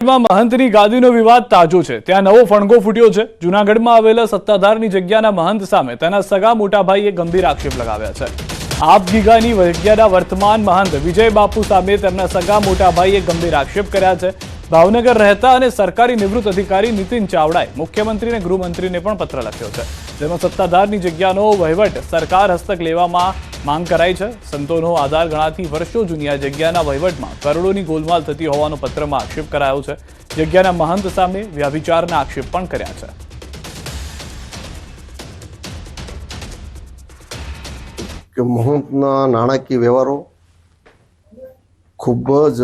મહંતની ગાદીનો વિવાદ તાજો છે। ત્યાં નવો ફણગો ફૂટ્યો છે। જૂનાગઢમાં આવેલા સત્તાધારની જગ્યાના મહંત સામે તેના સગા મોટા ભાઈએ ગંભીર આક્ષેપ લગાવ્યા છે। આપ ગીગાની જગ્યાના વર્તમાન મહંત વિજય બાપુ સામે તેમના સગા મોટા ભાઈએ ગંભીર આક્ષેપ કર્યા છે। ભાવનગર રહેતા અને સરકારી નિવૃત્ત અધિકારી નીતિન ચાવડાએ મુખ્યમંત્રી અને ગૃહમંત્રીને પણ પત્ર લખ્યો છે, જેમાં સત્તાધારની જગ્યાનો વહીવટ સરકાર હસ્તક લેવામાં માંગ કરાઈ છે। સંતોનો આધાર ગણાતી વર્ષો જૂની આ જગ્યાના વહીવટમાં કરોડોની ગોલમાલ થતી હોવાનો પત્રમાં આક્ષેપ કરાયો છે। જગ્યાના મહંત સામે વ્યભિચારના આક્ષેપ પણ કર્યા છે। કે મહંતના નાણાકીય વ્યવહારો ખૂબ જ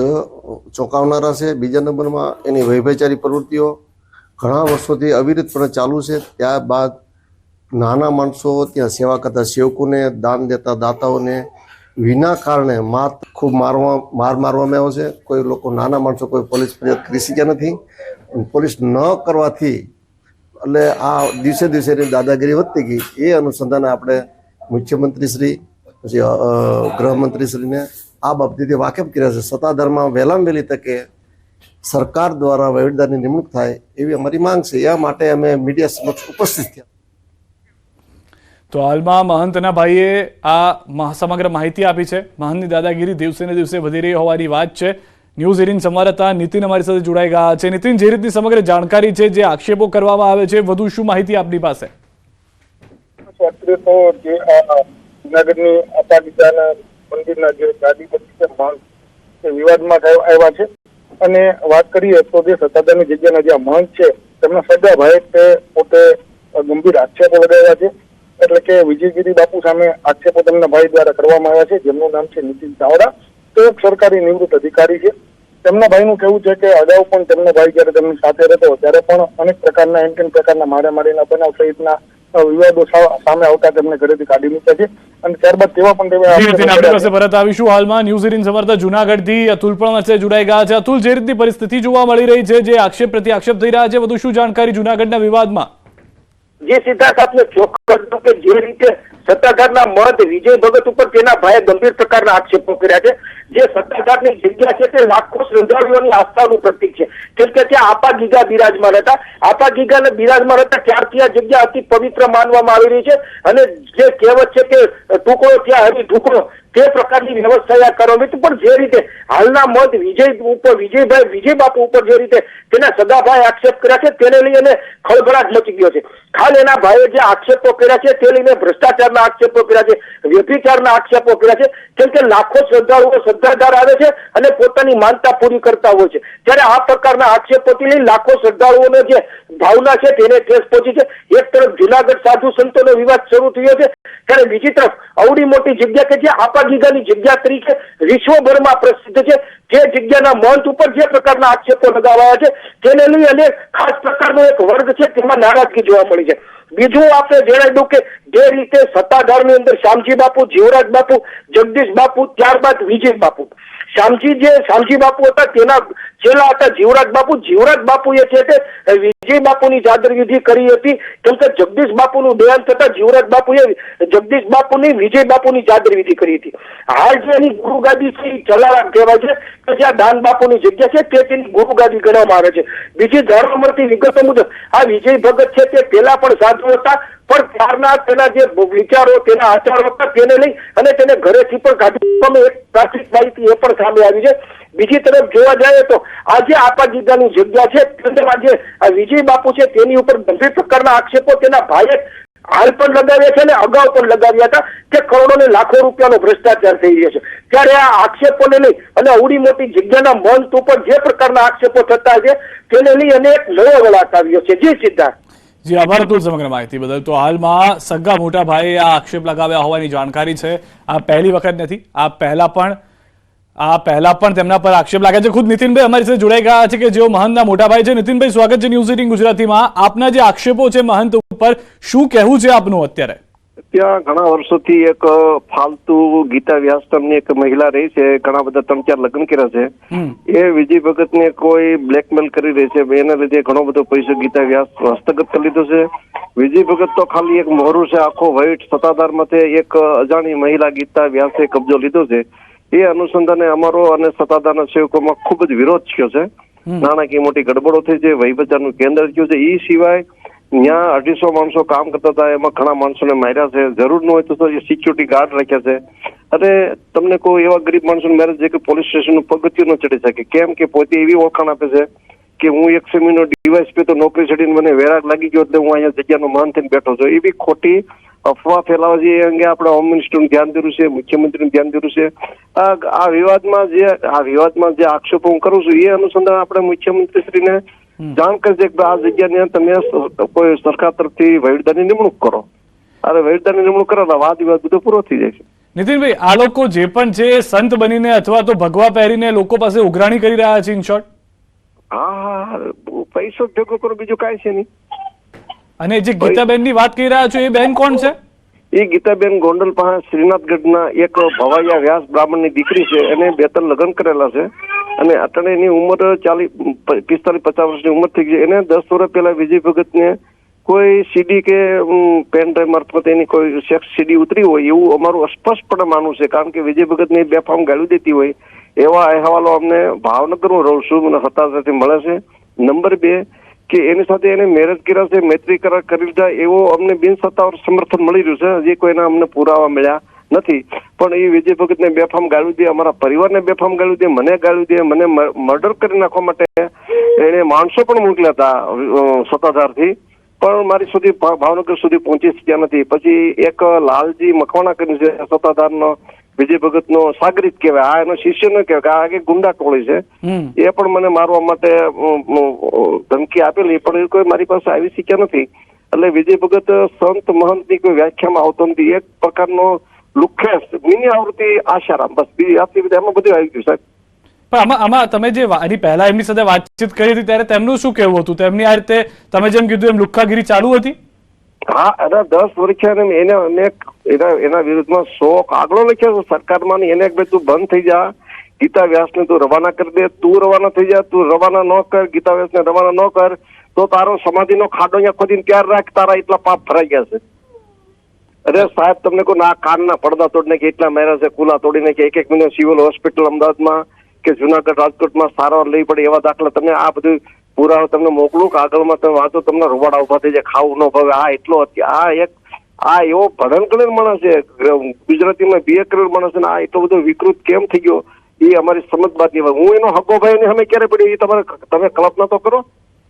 ચોંકાવનારા છે। બીજા નંબરમાં એની વૈભચારી પ્રવૃત્તિઓ ઘણા વર્ષોથી અવિરતપણે ચાલુ છે। ત્યારબાદ નાના માણસો ત્યાં સેવા કરતા સેવકોને, દાન દેતા દાતાઓને વિના કારણે ખૂબ માર મારવામાં આવ્યો છે। કોઈ લોકો નાના માણસો કોઈ પોલીસ ફરિયાદ કરી શક્યા નથી। પોલીસ ન કરવાથી એટલે આ દિવસે દિવસે એની દાદાગીરી વધતી ગઈ। એ અનુસંધાને આપણે મુખ્યમંત્રીશ્રી પછી ગૃહમંત્રીશ્રીને આ બાબતેથી વાકેફ કર્યા છે। સત્તાધારમાં વહેલામાં વહેલી તકે સરકાર દ્વારા વહીવટદારની નિમણૂક થાય એવી અમારી માંગ છે। એ માટે અમે મીડિયા સમક્ષ ઉપસ્થિત થયા। તો હાલમાં મહંતના ભાઈએ આ સમગ્ર માહિતી આપી છે। મહંતની દાદાગીરી દિવસે ને દિવસે વધી રહી હોવાની વાત છે। ન્યૂઝ 18 સંવાદદાતા નીતિન અમારી સાથે જોડાઈ ગયા છે। નીતિન, જે રીતની સમગ્ર જાણકારી છે, જે આક્ષેપો કરવામાં આવે છે, વધુ શું માહિતી આપની પાસે? જૂનાગઢની અપાગીતાના મંદિરના જે ગાદીપતિ છે મહંત તે વિવાદમાં આવ્યા છે। અને વાત કરીએ તો જે સત્તાધારની જગ્યાના જે મહંત છે તેમના સગા ભાઈ તે પોતે ગંભીર આક્ષેપો લગાવ્યા છે। એટલે કે વિજયગીરી બાપુ સામે આક્ષેપો તેમના ભાઈ દ્વારા કરવામાં આવ્યા છે, જેમનું નામ છે નીતિન ચાવડા। તે એક સરકારી નિવૃત્ત અધિકારી છે। તેમના ભાઈનું કહેવું છે કે અગાઉ પણ તેમનો ભાઈ જયારે તેમની સાથે રહેતો ત્યારે પણ અનેક પ્રકારના એમ પ્રકારના મારામારીના બનાવ સહિતના વિવાદો સામે આવતા તેમને ઘરેથી કાઢી મૂક્યા છે। અને ત્યારબાદ તેવા પણ આપણી પાસે પરત આવીશું। હાલમાં ન્યૂઝ 18 સંવાદદાતા જૂનાગઢથી અતુલ પણ જોડાઈ ગયા છે। અતુલ, જે રીતની પરિસ્થિતિ જોવા મળી રહી છે, જે આક્ષેપ પ્રતિ આક્ષેપ થઈ રહ્યા છે, વધુ શું જાણકારી જૂનાગઢના વિવાદમાં? જે સિદ્ધાર્થ આપને ચોક્કસ કે જે રીતે સત્તાધારના મહંત વિજય ભગત ઉપર તેના ભાઈએ ગંભીર પ્રકારના આક્ષેપો કર્યા છે। જે સત્તાધારની જગ્યા છે તે લાખો શ્રદ્ધાળુઓની આસ્થાનું પ્રતીક છે, કેમ કે ત્યાં આપા ગીગા બિરાજમાન હતા। આપા ગીગાને બિરાજમાન હતા ત્યારથી આ જગ્યા અતિ પવિત્ર માનવામાં આવી રહી છે। અને જે કહેવત છે કે ટુકડો ત્યાં હરી ઢુકડો, તે પ્રકારની વ્યવસ્થા કરવામાં હતી। પણ જે રીતે હાલના મત વિજય બાપુ ઉપર જે રીતે તેના સગાભાઈ આક્ષેપ કર્યા છે તેને લઈને ખળભળાટ મચી ગયો છે। ખાસ એના ભાઈએ જે આક્ષેપો કર્યા છે તે લઈને ભ્રષ્ટાચારના આક્ષેપો કર્યા છે, વ્યભિચારના આક્ષેપો કર્યા છે, કેમ કે લાખો શ્રદ્ધાળુઓ શ્રદ્ધાધાર આવે છે અને પોતાની માનતા પૂરી કરતા હોય છે। ત્યારે આ પ્રકારના આક્ષેપોથી લઈ લાખો શ્રદ્ધાળુઓનો જે ભાવના છે તેને ઠેસ પહોંચી છે। એક તરફ જૂનાગઢ સાધુ સંતોનો વિવાદ શરૂ થયો છે, ત્યારે બીજી તરફ અવડી મોટી જગ્યા કે જે આપા ગીગાની જગ્યા તરીકે વિશ્વભરમાં પ્રસિદ્ધ છે, જે જગ્યાના મહંત ઉપર જે પ્રકારના આક્ષેપો લગાવાયા છે તેને લઈ અને ખાસ પ્રકારનો એક વર્ગ છે તેમાં નારાજગી જોવા મળી છે। બીજું આપણે જણાવી દઉં કે જે રીતે સત્તાધારની અંદર શ્યામજી બાપુ, જીવરાજ બાપુ, જગદીશ બાપુ, ત્યારબાદ વિજય બાપુ, શ્યામજી બાપુ હતા તેના છેલ્લા હતા જીવરાજ બાપુ। જીવરાજ બાપુએ છે તે વિજય બાપુની ચાદર વિધિ કરી હતી, કેમ કે જગદીશ બાપુનું દેહાંત થતા જીવરાજ બાપુએ જગદીશ બાપુની વિજય બાપુની ચાદર વિધિ કરી હતી। હાલ જે એની ગુરુગાદી છે જલારામ કહેવાય છે કે જ્યાં દાન બાપુની જગ્યા છે તે તેની ગુરુગાદી ગણવામાં આવે છે। બીજી જાણવા મળતી વિગતો મુજબ આ વિજય ભગત છે તે પહેલા પણ સાધુ હતા, પણ ત્યારના તેના જે વિચારો, તેના આચારો હતા તેને લઈ અને તેને ઘરેથી પણ કાઢી એક પ્રાથમિક માહિતી એ પણ સામે આવી છે। બીજી તરફ જોવા જાય તો આજે આપા ગીગાની જગ્યા છે તેમાં જે વિજય બાપુ છે તેની ઉપર ગંભીર પ્રકારના આક્ષેપો તેના ભાઈએ હાલ પણ લગાવ્યા છે અને અગાઉ પણ લગાવ્યા હતા કે કરોડો ને લાખો રૂપિયાનો ભ્રષ્ટાચાર થઈ રહ્યો છે। ત્યારે આ આક્ષેપોને લઈ અને અવડી મોટી જગ્યાના મંચ ઉપર જે પ્રકારના આક્ષેપો થતા છે તેને લઈ અને એક નવો વળાંક આવ્યો છે। જી સિદ્ધાર્થ। જી આભાર અતુલ સમગ્ર માહિતી બદલ। તો હાલમાં સગા મોટા ભાઈએ આ આક્ષેપ લગાવ્યા હોવાની જાણકારી છે। આ પહેલી વખત નથી, આ પહેલા પણ તેમના પર આક્ષેપ લાગ્યા છે। ખુદ નીતિનભાઈ અમારી સાથે જોડાઈ ગયા છે કે જેઓ મહંતના મોટા ભાઈ છે। નીતિનભાઈ, સ્વાગત છે ન્યૂઝ 18 ગુજરાતીમાં। આપના જે આક્ષેપો છે મહંત ઉપર, શું કહેવું છે આપનું અત્યારે? ત્યાં ઘણા વર્ષોથી એક ફાલતુ ગીતા વ્યાસ નામની એક મહિલા રહી છે, ઘણા બધા 3-4 લગ્ન કર્યા છે। એ વિજય ભગતને કોઈ બ્લેકમેલ કરી રહી છે, એના લીધે ઘણો બધો પૈસો ગીતા વ્યાસ હસ્તગત કરી લીધો છે। વિજય ભગત તો ખાલી એક મોહરું છે, આખો વ્હાઈટ સત્તાધારમાંથી એક અજાણી મહિલા ગીતા વ્યાસે કબજો લીધો છે। એ અનુસંધાને અમારો અને સત્તાધારના સેવકોમાં ખૂબ જ વિરોધ થયો છે। નાણાકીય મોટી ગડબડો થઈ છે, વહીવટનું કેન્દ્ર થયું છે. એ સિવાય ત્યાં 250 માણસો કામ કરતા હતા, એમાં ઘણા માણસોને માર્યા છે. જરૂર ન હોય તો એ સિક્યુરિટી ગાર્ડ રાખ્યા છે. અને તમને કોઈ એવા ગરીબ માણસોને મારે છે કે પોલીસ સ્ટેશનનું પગથિયું ન ચડી શકે. કેમ કે પોતે એવી ઓળખાણ આપે છે કે હું 1 સેમીનો ડિવાઇસ પે તો નોકરી ચડીને મને વેરાગ લાગી ગયો એટલે હું અહીંયા જગ્યાનો માન થઈને બેઠો છું. એવી ખોટી અફવા ફેલાવે છે. એ અંગે આપણે હોમ મિનિસ્ટરનું ધ્યાન દોર્યું છે, મુખ્યમંત્રીનું ધ્યાન દોર્યું છે. આ વિવાદમાં જે આક્ષેપો હું કરું છું એ અનુસંધાન આપણે મુખ્યમંત્રીશ્રીને જાણ કરી છે કે આ જગ્યાને તમે કોઈ સરકાર તરફથી વહીવટદારની નિમણૂક કરો. અરે વહીવટદારની નિમણૂક કરો એટલે વાદ વિવાદ બધો પૂરો થઈ જાય છે. નીતિનભાઈ, આ લોકો જે પણ છે સંત બનીને અથવા તો ભગવા પહેરીને લોકો પાસે ઉઘરાણી કરી રહ્યા છે, ઇન શોર્ટ? હા, પૈસો ભેગો કરો, બીજું કાંઈ છે નહીં. અને જે ગીતાબેન ની વાત કરી રહ્યા છો એ બેન કોણ છે? એ ગીતાબેન ગોંડલ પાસે શ્રીનાથગઢના એક ભવાઈયા વ્યાસ બ્રાહ્મણની દીકરી છે. એને 2-3 લગ્ન કરેલા છે અને અત્યારે એની ઉંમર 45-50 વર્ષની ઉંમર થઈ ગઈ. એને 10 વર્ષ પહેલા વિજય ભગતને કોઈ સીડી કે પેન ડ્રાઈવ મારફત એની કોઈ સેક્સ સીડી ઉતરી હોય એવું અમારું સ્પષ્ટપણે માનવું છે. કારણ કે વિજય ભગતને બેફામ ગાળી દેતી હોય એવા અહેવાલો અમને ભાવનગરમાં રહું છું મને હતાશાથી મળે છે. નંબર 2 કે એની સાથે એને મેરેજ કર્યા છે, મૈત્રી કરાર કરી લીધા એવો અમને બિનસત્તાવાર સમર્થન મળી રહ્યું છે. હજી કોઈના અમને પુરાવા મળ્યા નથી. પણ એ વિજય ભગતને બેફામ ગાળ્યું દે, અમારા પરિવારને બેફામ ગાળ્યું દે, મને ગાળ્યું દે, મને મર્ડર કરી નાખવા માટે એને માણસો પણ મોકલ્યા હતા સત્તાધારથી, પણ મારી સુધી ભાવનગર સુધી પહોંચી શક્યા નથી. પછી એક લાલજી મકવાણા કર્યું છે સત્તાધારનો, વિજય ભગતનો સાગરીત કહેવાય. આ એનો શિષ્ય ન કહેવાય, આ ગુંડા ટોળી છે. એ પણ મને મારવા માટે ધમકી આપેલી, પણ એ કોઈ મારી પાસે આવી શક્યા નથી. એટલે વિજય ભગત સંત મહંતની કોઈ વ્યાખ્યામાં આવતો નથી. એક પ્રકારનો લુખ્ખેસ મિની આવૃત્તિ આશારામ, બસ બીજી આટલી બધી એમાં બધું આવી ગયું સાહેબ. પણ આમાં તમે જે એની પહેલા એમની સાથે વાતચીત કરી હતી ત્યારે તેમનું શું કહેવું હતું? તેમની આ રીતે તમે જેમ કીધું એમ લુખ્ખાગીરી ચાલુ હતી? હા, એના 10 વર્ષ એના વિરુદ્ધમાં 100 કાગળો લખ્યા છે સરકારમાં. એને તું બંધ થઈ જા, ગીતા વ્યાસને તું રવાના કરી દે, તું રવાના થઈ જા, તું રવાના ન કર, ગીતા વ્યાસને રવાના ન કર તો તારો સમાધિનો ખાડો અહીંયા ખોદીને ત્યાર રાખ, તારા એટલા પાપ ભરાઈ ગયા છે. અરે સાહેબ, તમને કોઈ ના કાનના પડદા તોડીને કે એટલા માર્યા છે, કુલા તોડીને કે 1 મહિના સિવિલ હોસ્પિટલ અમદાવાદમાં કે જુનાગઢ રાજકોટમાં સારવાર લઈ પડે એવા દાખલા તમે આ બધું પુરાવા તમને મોકલું કાગળમાં તમે વાંચો, તમને રૂવાડા ઉભા થઈ જાય, ખાવું ન ભાવે. આ એટલો આ એવો ભડંકર માણસ છે, ગુજરાતીમાં 2 કરોડ માણસ છે ને આ એટલો બધો વિકૃત કેમ થઈ ગયો એ અમારી સમજ બાદ નહીં. હું એનો હગો ભાઈ ને અમે ક્યારે પડ્યો એ તમે કલ્પના તો કરો.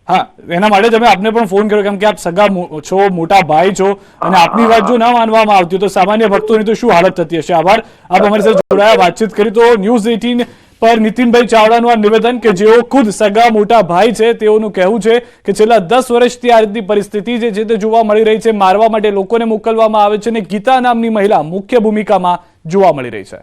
હા, એના માટે તમે આપને પણ ફોન કર્યો કેમ કે આપ સગા છો, મોટા ભાઈ છો અને આપની વાત જો ના માનવામાં આવતી તો સામાન્ય ભક્તોની તો શું હાલત થતી હશે. આભાર, આપ અમારી સાથે જોડાયા, વાતચીત કરી. તો ન્યૂઝ 18 પર નીતિનભાઈ ચાવડાનું આ નિવેદન કે જેઓ ખુદ સગા મોટા ભાઈ છે, તેઓનું કહેવું છે કે છેલ્લા 10 વર્ષથી આ રીતની પરિસ્થિતિ જે છે તે જોવા મળી રહી છે. મારવા માટે લોકોને મોકલવામાં આવે છે અને ગીતા નામની મહિલા મુખ્ય ભૂમિકામાં જોવા મળી રહી છે.